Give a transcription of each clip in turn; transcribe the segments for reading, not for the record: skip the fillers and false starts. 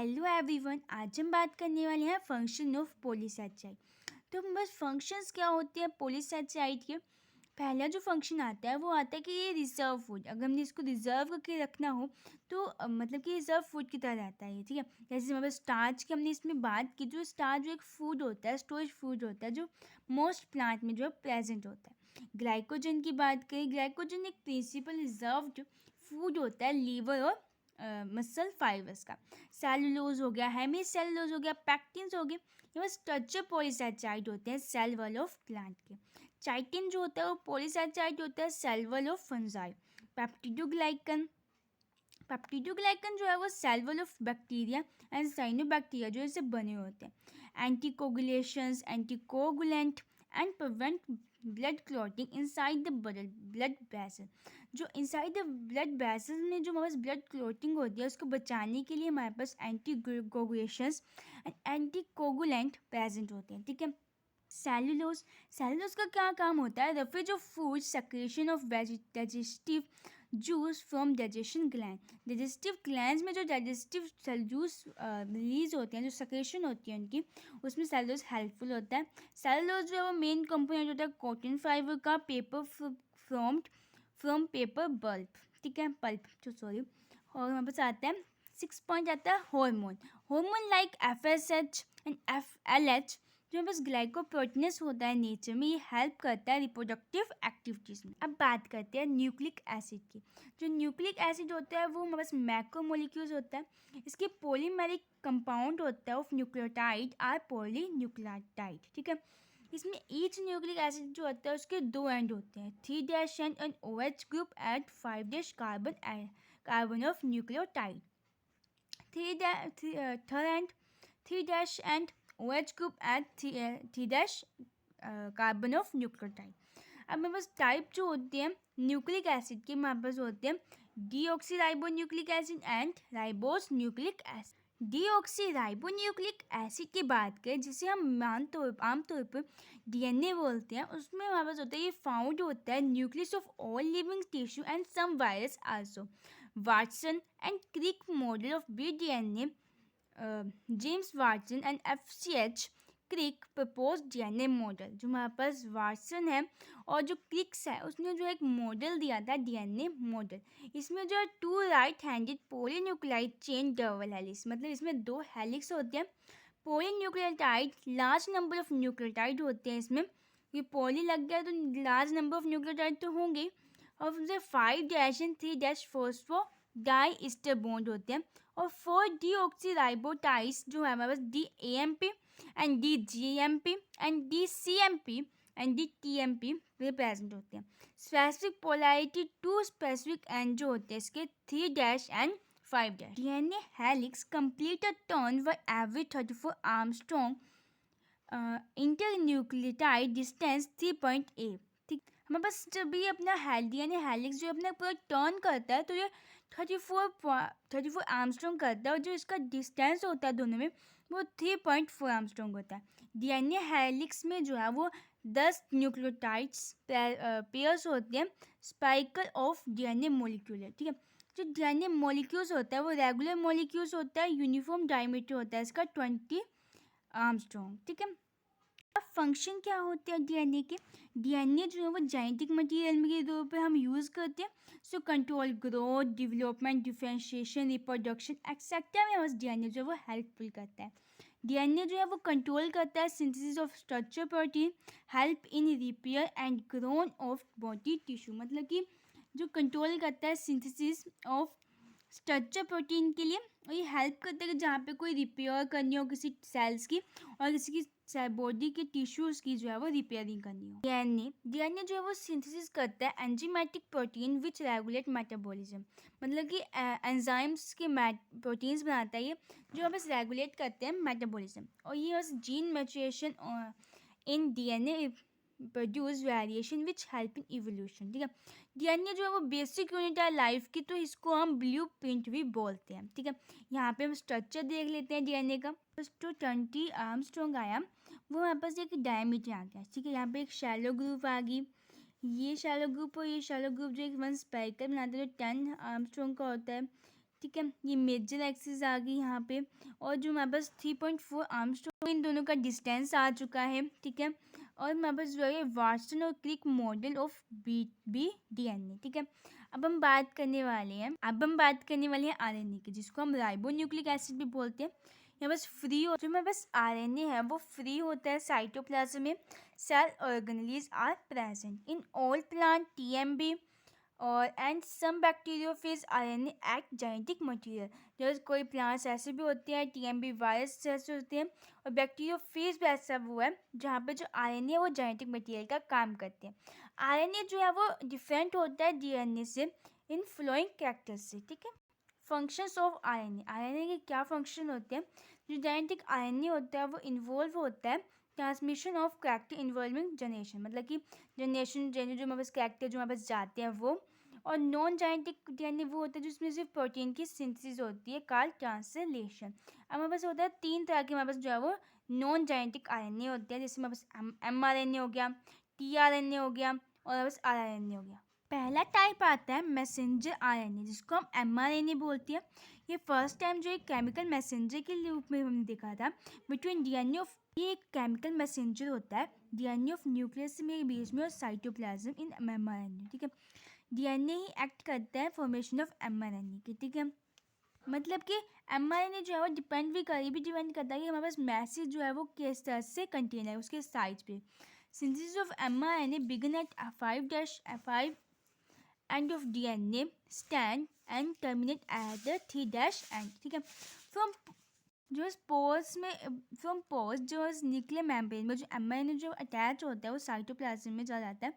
Hello everyone, आज हम बात करने वाले हैं फंक्शन ऑफ पॉलीसेचाइड। तो बस फंक्शंस क्या होते हैं पॉलीसेचाइड के। पहला जो फंक्शन आता है वो आता है कि ये रिजर्व फूड, अगर हमने इसको रिजर्व करके रखना हो तो मतलब कि रिजर्व फूड की तरह रहता है ये, ठीक है। जैसे हमारे स्टार्च की हमने इसमें बात की, जो स्टार्च जो एक फूड होता है, स्टोरेज फूड होता है जो मोस्ट प्लांट में जो है प्रेजेंट होता है। ग्लाइकोजन की बात करें, ग्लाइकोजन एक प्रिंसिपल रिजर्व्ड फूड होता है लीवर और मसल फाइबर्स का। सेलुलोज हो गया, हेमी सेलुलोज हो गया, पैक्टिन्स हो गए, ये बस स्ट्रक्चर पॉलीसेचाइड होते हैं सेल वॉल ऑफ प्लांट के। चाइटिन जो होता है वो पॉलीसेचाइड होता है cell wall of fungi. Peptidoglycan, peptidoglycan जो है वो cell wall of bacteria and cyanobacteria जो इससे बने होते हैं। Anticoagulations, anticoagulant and prevent blood clotting inside the blood vessel. जो इनसाइड द ब्लड वेसल में जो हमारे पास ब्लड क्लॉटिंग होती है उसको बचाने के लिए हमारे पास एंटीकोगुलेशंस एंड एंटीकोगुलेंट प्रेजेंट होते हैं, ठीक है। सेलुलोज, सेलुलोज का क्या काम होता है? Roughage of food, secretion of digestive juice from digestion gland. Digestive glands में जो डाइजेस्टिव जूस रिलीज होते हैं, जो सेक्रेशन होती है उनकी, उसमें सेलुलोज हेल्पफुल होता है। सेलुलोज जो है वो मेन कंपोनेंट होता है कॉटन फाइबर का, पेपर फ्रॉम पेपर बल्ब, ठीक है, पल्प तो सॉरी। और हमारे पास आता है 6 पॉइंट आता है hormone. Hormone like FSH and FLH जो बस ग्लाइकोप्रोटीनस होता है नेचर में, ये हेल्प करता है रिप्रोडक्टिव एक्टिविटीज़ में। अब बात करते हैं न्यूक्लिक एसिड की। जो न्यूक्लिक एसिड होता है वो हमारे पास मैक्रोमोलिक्यूल्स होता है। इसके पॉलीमेरिक कंपाउंड होता है ऑफ न्यूक्लियोटाइड आर पॉलीन्यूक्लियोटाइड, ठीक है। इसमें ईच न्यूक्लिक एसिड जो होता है उसके 2 एंड होते हैं, 3' end OH group at 5' carbon of nucleotide. 3' end OH group at 3' carbon of nucleotide. अब मेरे पास टाइप जो होते हैं न्यूक्लिक एसिड के, हमारे पास होते हैं deoxyribo nucleic acid and ribose nucleic acid. Deoxyribo nucleic acid की बात करें, जिसे हम आमतौर पर DNA बोलते हैं, उसमें हमारे पास होता है, ये फाउंड होता है nucleus of all living tissue and some virus also. Watson and Crick model of BDNA, James Watson and FCH Crick propose DNA model. जो हमारे पास वाटसन है और जो क्रिक्स है उसने जो एक मॉडल दिया था DNA मॉडल। इसमें जो 2 right handed polynucleotide chain double helix, मतलब इसमें 2 हेलिक्स होते हैं। Polynucleotide large number of nucleotide होते हैं इसमें, ये पॉली लग गया तो लार्ज नंबर ऑफ न्यूक्लियोटाइड तो होंगे। और फिर 5' end 3' phosphodiester bond होते हैं। और 4 डीऑक्सीराइबोटाइड्स जो है हमारे पास DAMP and DGMP and DCMP and DTMP वे प्रेजेंट होते हैं। स्पेसिफिक पोलैरिटी 2 स्पेसिफिक एंड जो होते हैं इसके 3' and 5'। DNA helix complete a turn for every 34 Armstrong internucleotide distance 3.8, ठीक। हमारे पास जब भी अपना DNA हेलिक्स जो अपना पूरा टर्न करता है तो ये 34 आर्मस्ट्रॉन्ग करता है, और जो इसका डिस्टेंस होता है दोनों में वो 3.4 आर्मस्ट्रॉन्ग होता है। DNA हेलिक्स में जो है वो 10 न्यूक्लियोटाइड्स पेयर्स होते हैं, स्पाइकल ऑफ DNA मॉलिक्यूल है, ठीक है। जो DNA मॉलिक्यूल्स होता है वो रेगुलर मॉलिक्यूल्स होता है, यूनिफॉर्म डायमीटर होता है इसका 20 आर्मस्ट्रॉन्ग, ठीक है। अब फंक्शन क्या होते हैं DNA के? DNA जो है वो जेनेटिक मटेरियल के तौर पे हम यूज़ करते हैं। So control growth, development, differentiation, reproduction etcetera में बस DNA जो है वो हेल्पफुल करता है। DNA जो है वो कंट्रोल करता है synthesis of structure protein, help in repair and grown of body tissue, मतलब कि जो कंट्रोल करता है सिंथेसिस ऑफ स्ट्रक्चर प्रोटीन के लिए, और ये हेल्प करता है कि जहाँ पे कोई रिपेयर करनी हो किसी सेल्स की और किसी की बॉडी के टिश्यूज़ की जो है वो रिपेयरिंग करनी हो। DNA जो है वो सिंथेसिस करता है enzymatic protein which regulate metabolism, मतलब कि एंजाइम्स के प्रोटीन्स बनाता है ये, जो बस रेगुलेट करते हैं मेटाबॉलिज्म। और ये बस gene maturation in DNA produce variation which help in evolution, ठीक है। DNA जो है वो बेसिक यूनिट है लाइफ की, तो इसको हम ब्लू प्रिंट भी बोलते हैं, ठीक है। यहाँ पे हम स्ट्रक्चर देख लेते हैं DNA का। तो 20 आर्मस्ट्रॉन्ग आया, वो हमारे पास एक डायमीटर आ गया, ठीक है। यहाँ पे एक शैलो ग्रुप आ गई, ये शैलो ग्रुप और ये शैलो ग्रुप जो एक वन स्पाइकल बनाता है जो 10 आर्मस्ट्रॉन्ग का होता है, ठीक है, ये मेजर एक्सिस आ गई यहाँ पे, और जो हमारे पास 3.4 आर्मस्ट्रॉन्ग, इन दोनों का डिस्टेंस आ चुका है। ठीक है, और हमारे पास जो है वाटसन और क्रिक मॉडल ऑफ BBDNA। ठीक है, अब हम बात करने वाले हैं RNA की, जिसको हम राइबो न्यूक्लिक एसिड भी बोलते हैं। यहाँ बस फ्री हो, जो हमारे पास RNA है वो फ्री होता है साइटोप्लाज्म में। Cell organelles are present in all plant TMB और and some bacteriophage RNA act genetic material. जैसे कोई प्लांट्स ऐसे भी होते हैं, TMB वायरस जैसे होते हैं, और बैक्टीरियोफेज भी ऐसा वो है जहाँ पे जो RNA है वो जेनेटिक मटेरियल का काम करते हैं। RNA जो है वो डिफरेंट होता है DNA से इन फ्लोइंग कैरेक्टर्स से। ठीक है, फंक्शंस ऑफ RNA के क्या फंक्शन होते हैं? जो जेनेटिक RNA होता है वो इन्वॉल्व होता है transmission of character involving generation, मतलब कि जनरेशन जो हमारे पास कैरेक्टर जो हमारे पास जाते हैं वो। और नॉन जेनेटिक DNA वो होता है जिसमें सिर्फ प्रोटीन की सिंथेसिस होती है, कॉल्ड ट्रांसलेशन। हमारे पास होता है 3 तरह के हमारे पास जो है वो नॉन जेनेटिक RNA होते हैं, जैसे हमारे पास mRNA हो गया, tRNA हो गया, और हमारे पास rRNA हो गया। पहला टाइप आता है मैसेंजर RNA, जिसको हम mRNA बोलते हैं। ये फर्स्ट टाइम जो एक केमिकल मैसेंजर के रूप में हमने देखा था बिटवीन DNA ऑफ, ये एक केमिकल मैसेंजर होता है DNA ऑफ न्यूक्लियस में बीच में और साइटोप्लाज्म इन mRNA। ठीक है, DNA ही एक्ट करता है फॉर्मेशन ऑफ mRNA की। ठीक है, मतलब कि mRNA जो है वो डिपेंड करता है कि हमारे पास मैसेज जो है वो किस तरह से कंटेन है उसके साइज पे। Synthesis of mRNA begin eight 5' end of DNA stand and terminate at the 3' end। ठीक है, फ्रॉम जो स्पोर्स में फ्रॉम पोर्स जो न्यूक्लियर मेम्ब्रेन में जो mRNA जो अटैच होता है वो साइटोप्लाज्म में चला जाता है,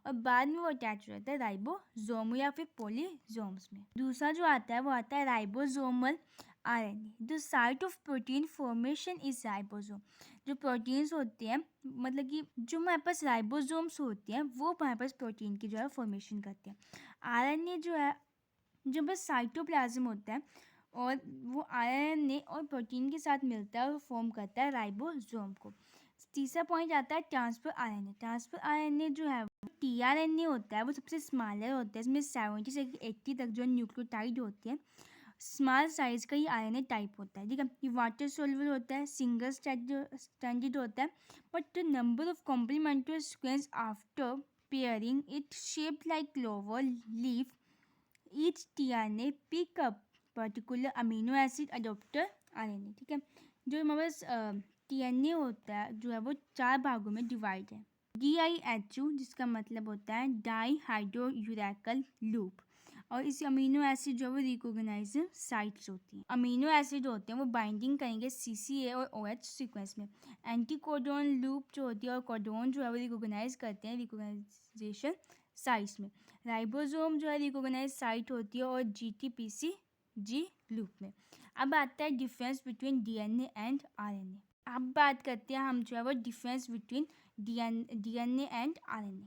और बाद में वो अटैच हो जाता है राइबोसोम या फिर पॉलीसोम्स में। दूसरा जो आता है वो आता है ribosomal RNA। The site of protein formation is ribosome. जो प्रोटीन्स होते हैं, मतलब कि जो हमारे पास राइबोसोम्स होते हैं वो हमारे पास प्रोटीन की जो है फॉर्मेशन करते हैं। RNA जो है जो बस साइटोप्लाज्म होता है, और वो RNA और प्रोटीन के साथ मिलता है और फॉर्म करता है राइबोसोम को। तीसरा पॉइंट आता है ट्रांसफर RNA। ट्रांसफर RNA जो है tRNA होता है, वो सबसे स्मॉलर होता है। इसमें 70 से 80 तक जो न्यूक्लियोटाइड होते हैं, स्मॉल साइज का ही RNA टाइप होता है। ठीक है, ये वाटर सोल्यूबल होता है, सिंगल स्ट्रैंडेड होता है, but the number of complementary sequence after pairing it shaped like clover leaf, each tRNA pick up particular amino acid adapter RNA। ठीक है, जो हमारे पास DNA होता है जो है वो 4 भागों में डिवाइड है। DIHU जिसका मतलब होता है डाई हाइड्रोयूरैकल लूप, और इस अमीनो एसिड जो है वो रिकॉग्नाइज साइट्स होती हैं। अमीनो एसिड होते हैं वो बाइंडिंग करेंगे CCA और OH सीक्वेंस में। एंटी कोडोन लूप जो होती है और कोडोन जो है वो रिकॉग्नाइज करते हैं रिकॉग्नाइजेशन साइट्स में। राइबोसोम जो है रिकॉग्नाइज साइट होती है और GTPCG लूप में। अब आता है difference between DNA and RNA। अब बात करते हैं हम जो है वो difference between DNA and RNA।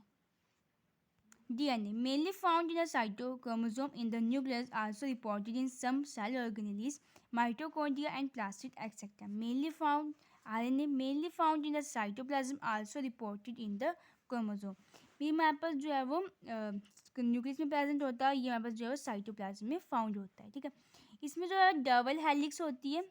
DNA mainly found in the cytochromosome in the nucleus, also reported in some cell organelles, mitochondria and plasmid, etc. Mainly found RNA mainly found in the cytoplasm, also reported in the chromosome। ये हमारे पास जो है वो nucleus में present होता है, ये हमारे पास जो है वो साइटोप्लाज्म में फाउंड होता है। ठीक है, इसमें जो है डबल हेलिक्स होती है।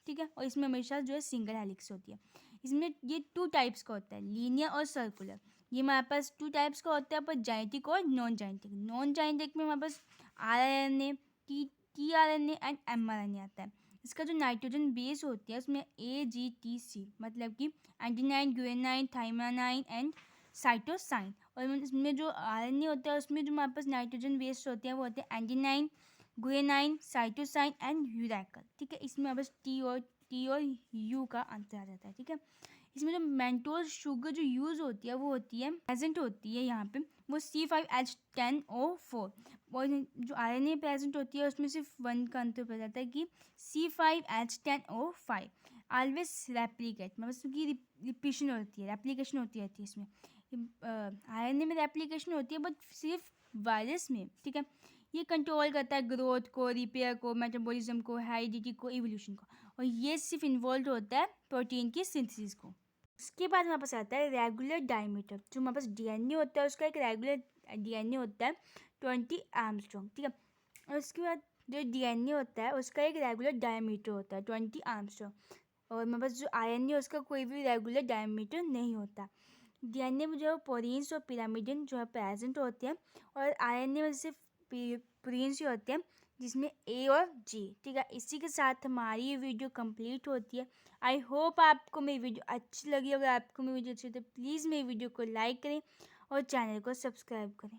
ठीक है, और इसमें हमेशा जो है सिंगल हेलिक्स होती है। इसमें ये 2 टाइप्स का होता है, लीनियर और सर्कुलर। ये हमारे पास 2 टाइप्स का होता है, पर जेनेटिक और नॉन जेनेटिक। नॉन जेनेटिक में हमारे पास RNA, tRNA एंड mRNA आता है। इसका जो नाइट्रोजन बेस होती है उसमें AGTC, मतलब कि एंटीनाइन, गुएनाइन, थाइमानाइन एंड साइटोसाइन। और इसमें जो RNA होता है उसमें जो हमारे पास नाइट्रोजन बेस होते हैं वो होते हैं एंटीनाइन, गुएनाइन, साइटोसाइन एंड यूरैकल। ठीक है, इसमें हमारे पास T और U का अंतर आ जाता है। ठीक है, इसमें जो मेंटोस शुगर जो यूज़ होती है वो होती है प्रेजेंट होती है यहाँ पे वो C5H10O4। और जो RNA प्रेजेंट होती है उसमें सिर्फ 1 का अंतर पड़ जाता है कि C5H10O5 ऑलवेज रेप्लिकेट, मतलब उसकी रिपीशन होती है, रेप्लिकेशन होती रहती है। इसमें RNA में रेप्लिकेशन होती है बट सिर्फ वायरस में। ठीक है, ये कंट्रोल करता है ग्रोथ को, रिपेयर को, मेटाबॉलिज्म को, हेरिडिटी को, इवोल्यूशन को, और ये सिर्फ इन्वॉल्व होता है प्रोटीन की सिंथेसिस को। उसके बाद हमारे पास आता है रेगुलर डायमीटर। जो हमारे पास DNA होता है उसका एक रेगुलर DNA होता है 20 आर्मस्ट्रॉन्ग। ठीक है, और उसके बाद जो डीएनए होता है उसका एक रेगुलर डायमीटर होता है 20 आर्मस्ट्रॉन्ग, और मेरे पास जो आरएनए उसका कोई भी रेगुलर डायमीटर नहीं होता। डीएनए में जो है प्रोटीन्स और पिरामिडिन जो है प्रेजेंट होते हैं, और आरएनए में सिर्फ प्रोटीन्स ही होते हैं जिसमें ए और जी। ठीक है, इसी के साथ हमारी ये वीडियो कंप्लीट होती है। आई होप आपको मेरी वीडियो अच्छी लगी। अगर आपको मेरी वीडियो अच्छी लगी तो प्लीज़ मेरी वीडियो को लाइक करें और चैनल को सब्सक्राइब करें।